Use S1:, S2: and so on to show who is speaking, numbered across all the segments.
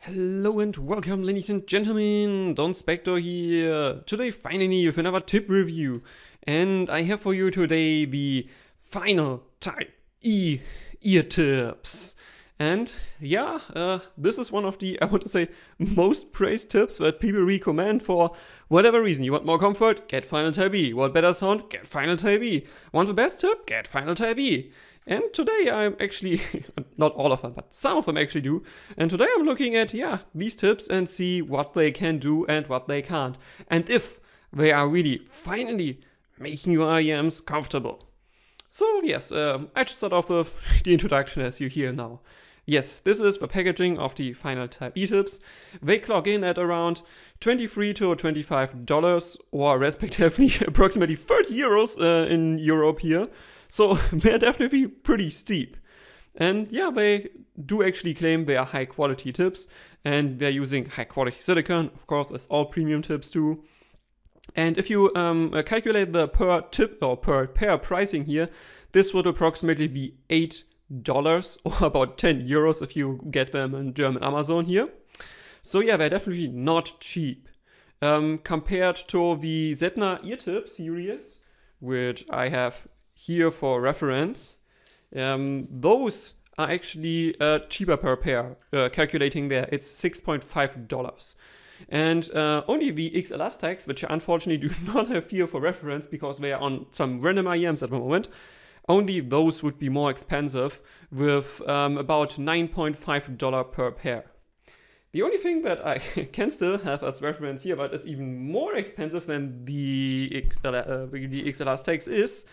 S1: Hello and welcome, ladies and gentlemen, Donspektor here. Today finally with another tip review, and I have for you today the final Type E ear tips. And yeah, this is one of the, I want to say, most praised tips that people recommend for whatever reason. You want more comfort? Get final Type E. Want better sound? Get final Type E. Want the best tip? Get final Type E. And today I'm actually, not all of them, but some of them actually do. And today I'm looking at, these tips and see what they can do and what they can't. And if they are really finally making your IEMs comfortable. So yes, I should start off with the introduction as you hear now. Yes, this is the packaging of the final Type E tips. They clock in at around $23 to $25 or respectively approximately 30 euros in Europe here. So they're definitely pretty steep. And yeah, they do actually claim they are high quality tips and they're using high quality silicone, of course, as all premium tips do. And if you calculate the per tip or per pair pricing here, this would approximately be $8 or about 10 euros if you get them in German Amazon here. So yeah, they're definitely not cheap. Compared to the Zettner ear tip series, which I have here for reference, those are actually cheaper per pair. Calculating there, it's $6.5. And only the XLS tags, which I unfortunately do not have here for reference because they are on some random IEMs at the moment, only those would be more expensive with about $9.5 per pair. The only thing that I can still have as reference here, but is even more expensive than the XLS tags is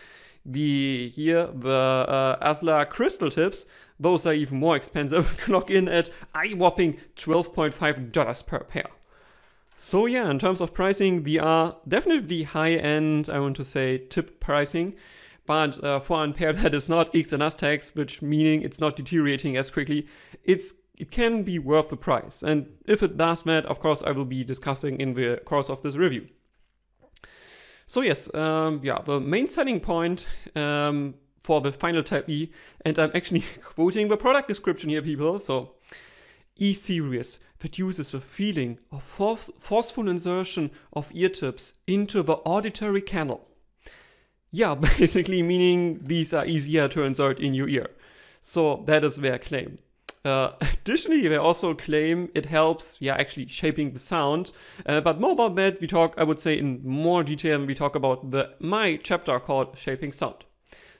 S1: the Asla crystal tips. Those are even more expensive, clock in at eye-whopping $12.5 per pair. So yeah, in terms of pricing, they are definitely high-end, I want to say, tip pricing. But for a pair that is not XLS tags, which meaning it's not deteriorating as quickly, it can be worth the price. And if it does that, of course, I will be discussing in the course of this review. So yes, the main selling point for the final Type E, and I'm actually quoting the product description here, people. So, E-Series that uses the feeling of forceful insertion of ear tips into the auditory canal. Yeah, basically meaning these are easier to insert in your ear. So that is their claim. Additionally, they also claim it helps, actually shaping the sound. But more about that, we talk, I would say, in more detail when we talk about my chapter called Shaping Sound.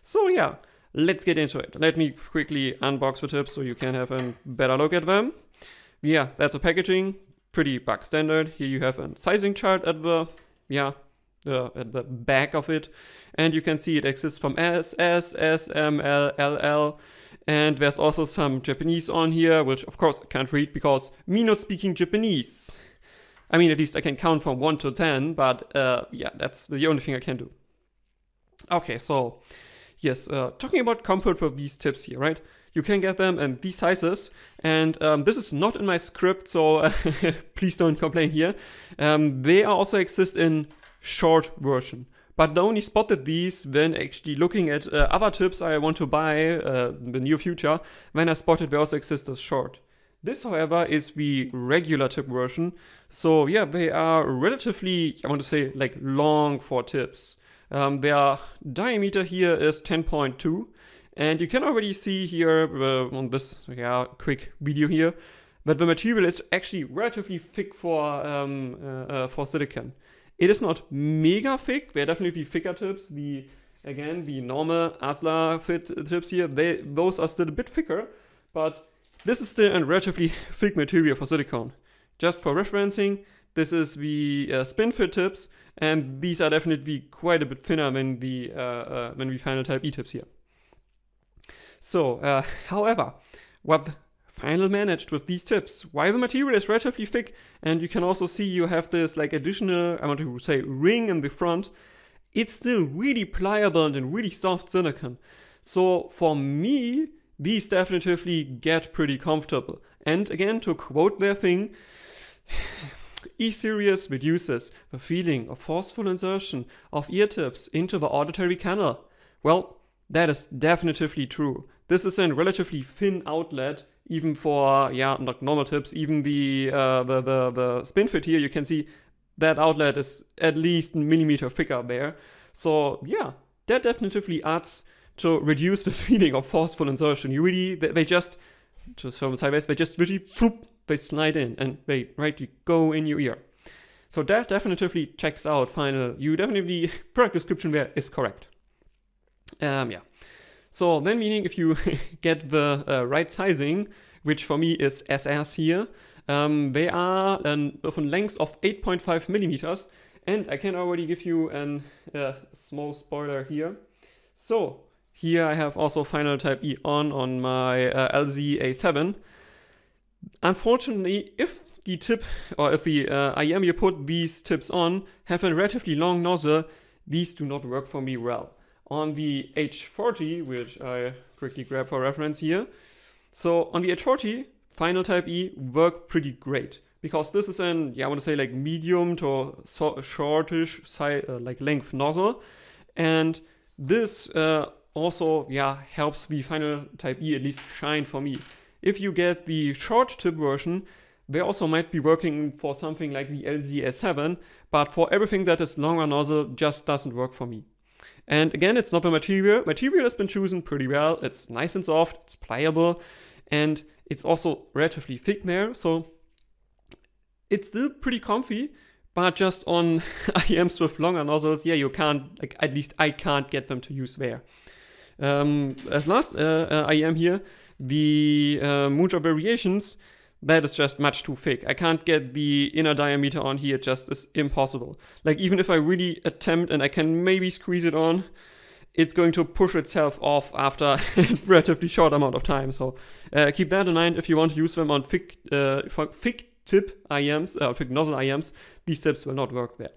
S1: So yeah, let's get into it. Let me quickly unbox the tips so you can have a better look at them. Yeah, that's the packaging, pretty bug standard. Here you have a sizing chart at the back of it, and you can see it exists from S, S, M, L, LL. And there's also some Japanese on here, which of course I can't read because me not speaking Japanese. I mean, at least I can count from 1 to 10, but yeah, that's the only thing I can do. Okay, so yes, talking about comfort for these tips here, right? You can get them in these sizes, and this is not in my script, so please don't complain here. They also exist in short version. But I only spotted these when actually looking at other tips I want to buy in the near future, when I spotted they also exist as short. This, however, is the regular tip version. So yeah, they are relatively, I want to say, like long for tips. Their diameter here is 10.2. And you can already see here on this quick video here that the material is actually relatively thick for silicone. It is not mega thick. They're definitely thicker tips. The normal Asla fit tips here, those are still a bit thicker, but this is still a relatively thick material for silicone. Just for referencing, this is the spin fit tips, and these are definitely quite a bit thinner than the final Type E tips here. So, however, what Final managed with these tips, while the material is relatively thick, and you can also see you have this like additional, I want to say, ring in the front, it's still really pliable and really soft silicone. So for me, these definitively get pretty comfortable. And again, to quote their thing, E-Series reduces the feeling of forceful insertion of ear tips into the auditory canal. Well, that is definitively true. This is a relatively thin outlet even for, yeah, not normal tips, even the spin fit here, you can see that outlet is at least a millimeter thicker there. So yeah, that definitively adds to reduce this feeling of forceful insertion. You really, they just, to show them sideways, they just really, they slide in and they right, go in your ear. So that definitively checks out final. You definitely, product description there is correct. Yeah. So then meaning if you get the right sizing, which for me is SS here, they are of a length of 8.5 millimeters. And I can already give you a small spoiler here. So here I have also final type E on my LZ-A7. Unfortunately, if the tip or if the IM you put these tips on have a relatively long nozzle, these do not work for me well. On the H40, which I quickly grab for reference here. So on the H40, final type E work pretty great because this is an, yeah, I want to say like medium to shortish side, like length nozzle. And this also, yeah, helps the final type E at least shine for me. If you get the short tip version, they also might be working for something like the LZ-A7, but for everything that is longer nozzle just doesn't work for me. And again, it's not the material. Material has been chosen pretty well. It's nice and soft, it's pliable, and it's also relatively thick there. So it's still pretty comfy, but just on IMs with longer nozzles, yeah, you can't, like at least I can't get them to use there. As last IM here, the Moonshot Variations, that is just much too thick. I can't get the inner diameter on here, just is impossible. Like even if I really attempt and I can maybe squeeze it on, it's going to push itself off after a relatively short amount of time. So keep that in mind if you want to use them on thick tip IMs, thick nozzle IMs, these tips will not work there.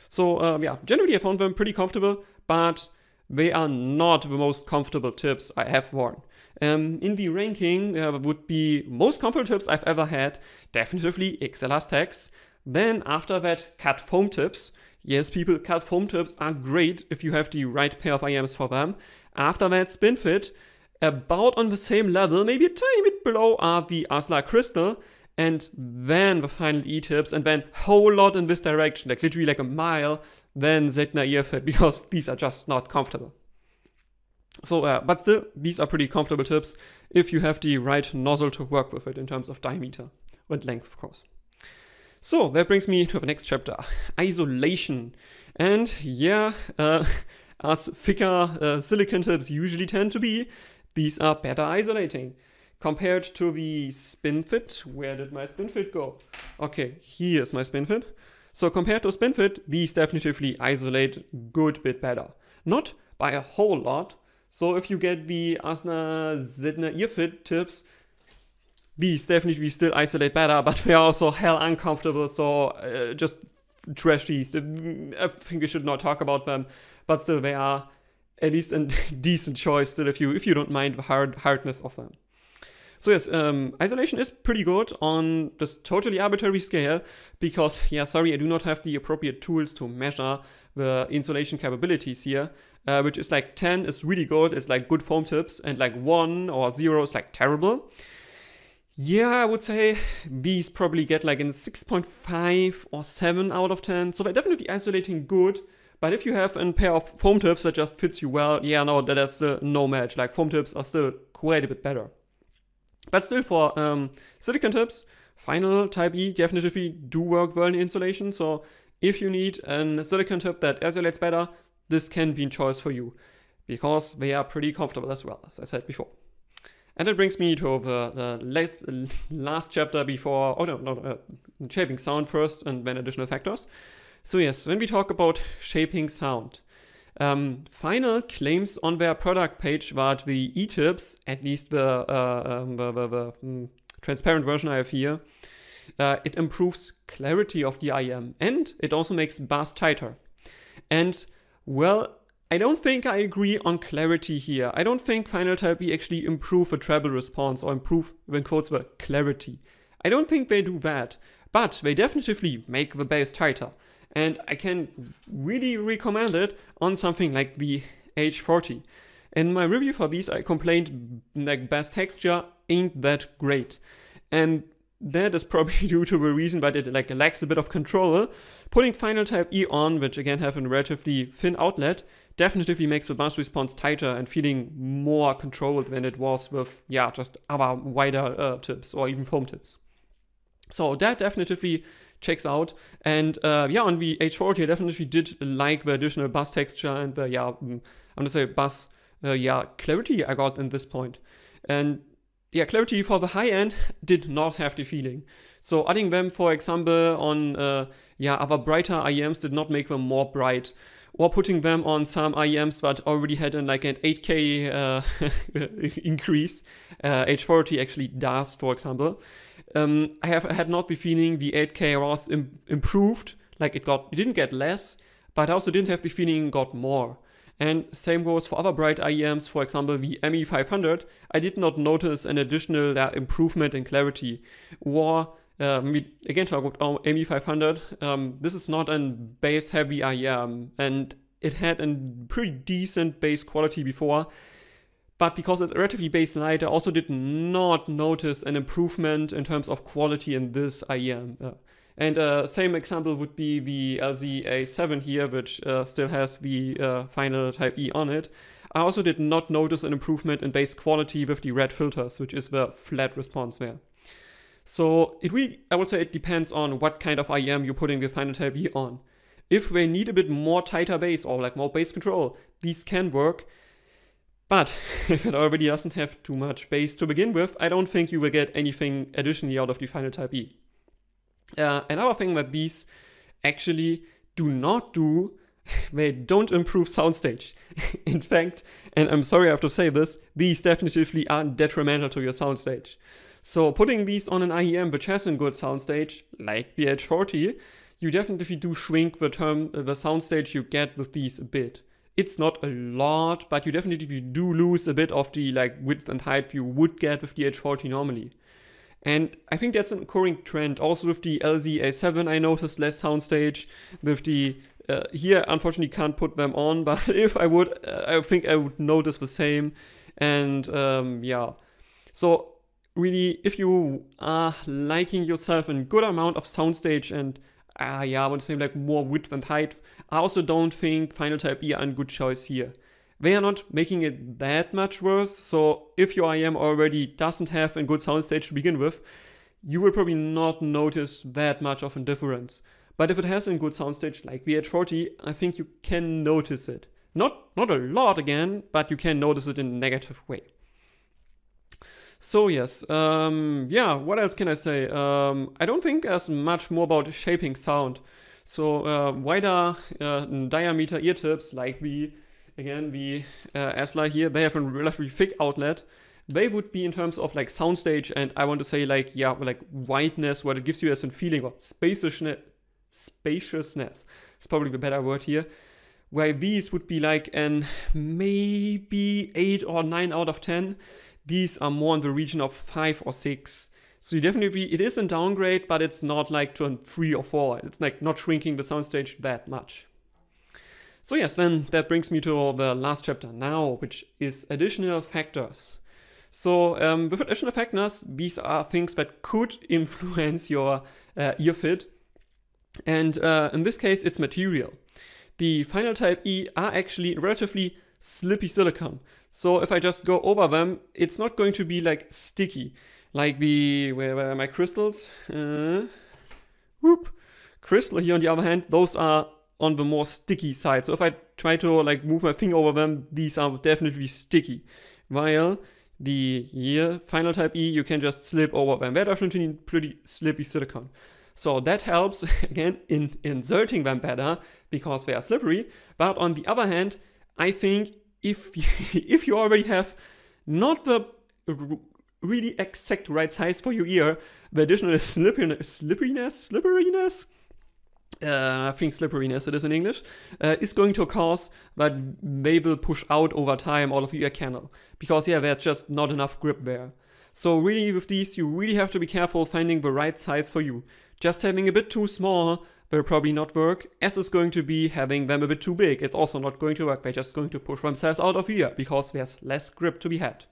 S1: So yeah, generally I found them pretty comfortable, but they are not the most comfortable tips I have worn. In the ranking would be most comfortable tips I've ever had, definitively XLR stacks. Then after that, cut foam tips. Yes, people, cut foam tips are great if you have the right pair of IMs for them. After that, spin fit. About on the same level, maybe a tiny bit below, are the Asla Crystal. And then the final E-tips, and then whole lot in this direction, like literally like a mile, then Zegna ear fit, because these are just not comfortable. So, but still, these are pretty comfortable tips if you have the right nozzle to work with it in terms of diameter and length, of course. So that brings me to the next chapter, isolation. And yeah, as thicker silicone tips usually tend to be, these are better isolating. Compared to the spin fit, where did my spin fit go? Okay, here's my spin fit. So compared to spin fit, these definitively isolate good bit better. Not by a whole lot. So if you get the Asna Zegna ear fit tips, these definitely still isolate better, but they are also hell uncomfortable. So just trash these. I think we should not talk about them, but still they are at least a decent choice still if you don't mind the hardness of them. So yes, isolation is pretty good on this totally arbitrary scale because, yeah, sorry, I do not have the appropriate tools to measure the insulation capabilities here, which is like 10 is really good, it's like good foam tips, and like 1 or 0 is like terrible. Yeah, I would say these probably get like in 6.5 or 7 out of 10, so they're definitely isolating good. But if you have a pair of foam tips that just fits you well, yeah, no, that is no match. Like foam tips are still quite a bit better. But still for silicone tips, final type E definitively do work well in insulation. So if you need a silicone tip that isolates better, this can be a choice for you because they are pretty comfortable as well, as I said before. And that brings me to the last chapter before, shaping sound first and then additional factors. So yes, when we talk about shaping sound, Final claims on their product page that the E-tips, at least the transparent version I have here, it improves clarity of the IM and it also makes bass tighter. And well, I don't think I agree on clarity here. I don't think Final Type E actually improve the treble response or improve, in quotes, the clarity. I don't think they do that, but they definitely make the bass tighter. And I can really recommend it on something like the H40. In my review for these, I complained like bass texture ain't that great. And that is probably due to the reason that it like lacks a bit of control. Putting Final Type E on, which again have a relatively thin outlet, definitely makes the bounce response tighter and feeling more controlled than it was with, yeah, just other wider tips or even foam tips. So that definitely checks out. And yeah, on the H40, I definitely did like the additional bass texture and the, yeah, I'm gonna say bass, yeah, clarity I got in this point. And yeah, clarity for the high end did not have the feeling. So adding them, for example, on yeah, other brighter IEMs did not make them more bright. Or putting them on some IEMs that already had like an 8K increase, H40 actually does, for example. I had not the feeling the 8K was improved, like it didn't get less, but I also didn't have the feeling it got more. And same goes for other bright IEMs, for example the ME500, I did not notice an additional improvement in clarity. Or again talk about ME500, this is not a bass heavy IEM and it had a pretty decent bass quality before, but because it's relatively bass light, I also did not notice an improvement in terms of quality in this IEM. And same example would be the LZ-A7 here, which still has the Final Type E on it. I also did not notice an improvement in bass quality with the red filters, which is the flat response there. So it really, I would say it depends on what kind of IEM you're putting the Final Type E on. If they need a bit more tighter bass or like more bass control, these can work. But if it already doesn't have too much bass to begin with, I don't think you will get anything additionally out of the Final Type E. Another thing that these actually do not do, they don't improve soundstage. In fact, and I'm sorry I have to say this, these definitely are detrimental to your soundstage. So putting these on an IEM which has a good soundstage, like the H40, you definitely do shrink the soundstage you get with these a bit. It's not a lot, but you definitely do lose a bit of the like width and height you would get with the H40 normally. And I think that's an occurring trend. Also with the LZ-A7 I noticed less soundstage. With the, here unfortunately can't put them on, but if I would, I think I would notice the same. And yeah, so really if you are liking yourself a good amount of soundstage and yeah, I would say like more width and height, I also don't think Final Type E are a good choice here. They are not making it that much worse, so if your IEM already doesn't have a good soundstage to begin with, you will probably not notice that much of a difference. But if it has a good soundstage like the H40, I think you can notice it. Not a lot again, but you can notice it in a negative way. So yes, yeah, what else can I say? I don't think there's much more about shaping sound. So wider diameter ear tips like the Asla here, they have a relatively thick outlet. They would be in terms of like soundstage and I want to say like, yeah, like wideness, what it gives you as a feeling of spaciousness is probably the better word here. Where these would be like an maybe 8 or 9 out of 10. These are more in the region of 5 or 6. So you definitely, it is a downgrade, but it's not like to a 3 or 4. It's like not shrinking the soundstage that much. So yes, then that brings me to the last chapter now, which is additional factors. So with additional factors, these are things that could influence your ear fit. And in this case, it's material. The Final Type E are actually relatively slippy silicone. So if I just go over them, it's not going to be like sticky. Like the, where are my crystals? Crystal here on the other hand, those are on the more sticky side. So if I try to like move my finger over them, these are definitely sticky. While the Final Type E, you can just slip over them. They're definitely pretty slippy silicone. So that helps, again, in inserting them better because they are slippery. But on the other hand, I think if you already have not the really exact right size for your ear, the additional slipperiness, I think slipperiness it is in English, is going to cause that they will push out over time all of your ear canal. Because yeah, there's just not enough grip there. So really with these, you really have to be careful finding the right size for you. Just having a bit too small will probably not work, as is going to be having them a bit too big. It's also not going to work. They're just going to push themselves out of here because there's less grip to be had.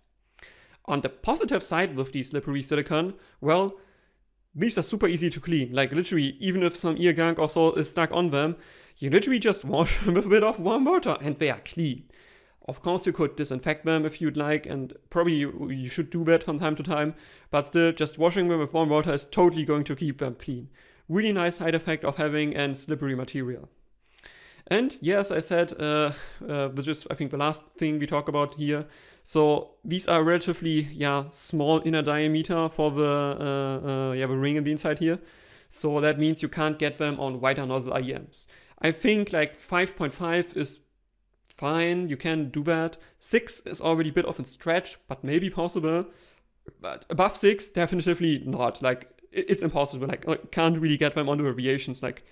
S1: On the positive side with these slippery silicone, well, these are super easy to clean. Like literally, even if some ear gunk or so is stuck on them, you literally just wash them with a bit of warm water and they are clean. Of course, you could disinfect them if you'd like, and probably you should do that from time to time, but still, just washing them with warm water is totally going to keep them clean. Really nice side effect of having a slippery material. And yes, I said, which is I think the last thing we talk about here. So these are relatively small inner diameter for the ring in the inside here. So that means you can't get them on wider nozzle IEMs. I think like 5.5 is fine, you can do that. 6 is already a bit of a stretch, but maybe possible. But above 6, definitively not. Like, it's impossible. Like, I can't really get them on the variations. Like,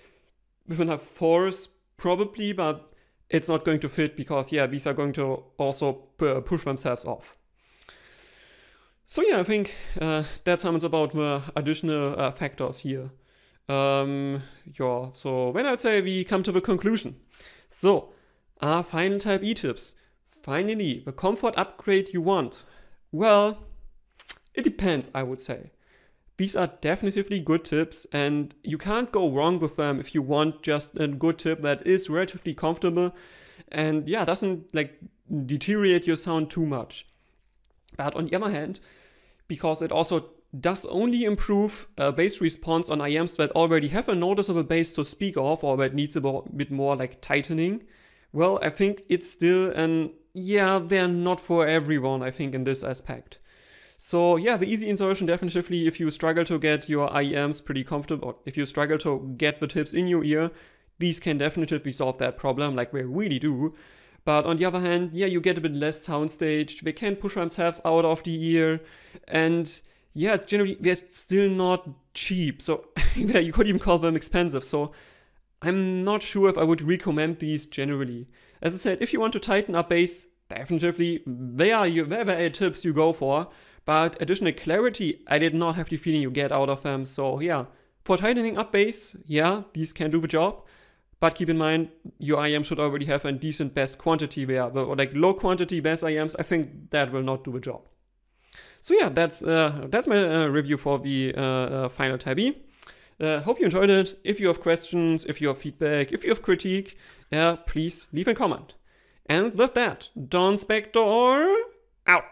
S1: with enough force, probably, but it's not going to fit because, these are going to also push themselves off. So I think that sums about the additional factors here. So when I'd say we come to the conclusion. So, final type E tips. Finally, the comfort upgrade you want. Well, it depends, I would say. These are definitively good tips and you can't go wrong with them if you want just a good tip that is relatively comfortable and doesn't like deteriorate your sound too much. But on the other hand, because it also does only improve bass response on IEMs that already have a noticeable bass to speak of or that needs a bit more like tightening, well, I think it's still they're not for everyone, I think, in this aspect. So the easy insertion definitely, if you struggle to get your IEMs pretty comfortable, or if you struggle to get the tips in your ear, these can definitely solve that problem, like they really do. But on the other hand, you get a bit less soundstage, they can push themselves out of the ear, and it's generally, they're still not cheap, so you could even call them expensive, so I'm not sure if I would recommend these generally. As I said, if you want to tighten up bass, definitely, they are the tips you go for. But additional clarity, I did not have the feeling you get out of them. So for tightening up bass, these can do the job. But keep in mind, your IEM should already have a decent bass quantity there. Or like low quantity bass IEMs, I think that will not do the job. So that's my review for the final type E. Hope you enjoyed it. If you have questions, if you have feedback, if you have critique, please leave a comment. And with that, Donspektor out.